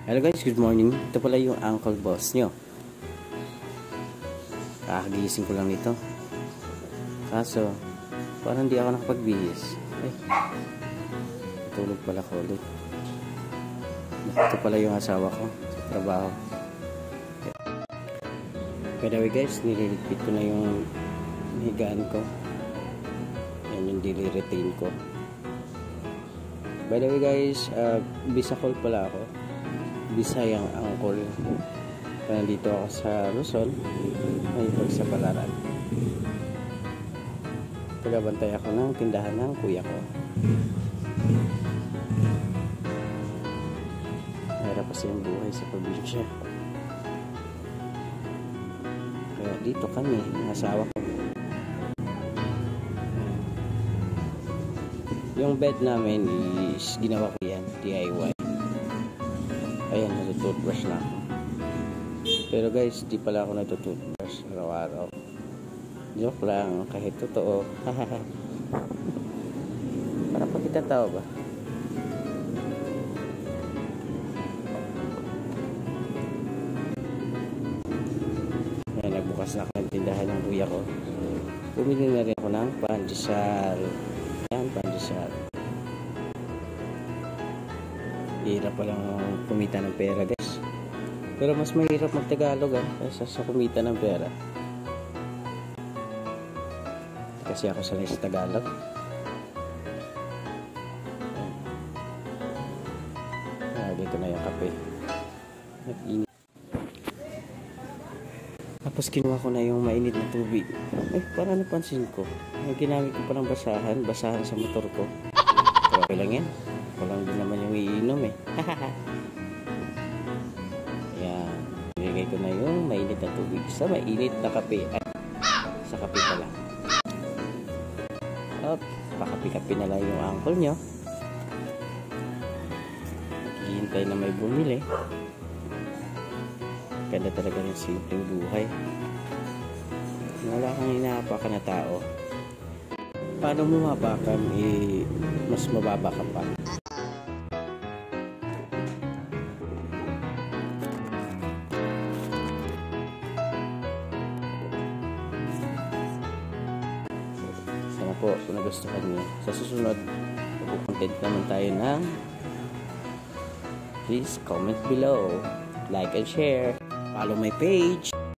Hello guys, good morning. Ito pala yung uncle boss nyo. Kakagising ko lang nito. Kaso, parang di ako nakapagbihis. Tulog pala ko ulit. Ito pala yung asawa ko sa trabaho. By the way guys, nililigpit ko na yung higaan ko. Yan yung daily routine ko. By the way guys, Bisacol pala ako. Bisayang angkol. Nandito ako sa Luzon, may pagsapalaran. Tagabantay ako ng tindahan ng kuya ko. Mahirap kasi yung buhay sa probinsya. Kaya dito kami, ng asawa ko. Yung bed namin is ginawa ko yan, DIY. Ayan, natutoothbrush na ako. Pero guys, di pala ako natutoothbrush araw-araw. Joke lang, kahit totoo. Para pag itatawa ba? Ayan, nagbukas na ako ng tindahan ng kuya ko. Bumili na rin ako ng pandesal. Ayan, pandesal. Hirap palang kumita ng pera guys, pero mas mahirap magtagalog kaysa sa kumita ng pera, kasi ako sanay sa Tagalog. Dito na yung kape, nag-init. Tapos kinuha ko na yung mainit na tubig. Parang napansin ko yung ginamit ko palang basahan sa motor ko. Pero okay lang yan, walang din naman yung iinom Ayan, nilagay ko na yung mainit na tubig sa mainit na kape. Sa kape pala. Pakapi-kapi na lang yung uncle nyo. Hihintay na may bumili. Ganda talaga ng simpleng buhay. Wala kang inaapakan na tao. Paano mo mapakan, mas mababa ka pa. Sana po kung nagustuhan niyo. Sa susunod, content naman tayo ng please comment below, like and share, follow my page.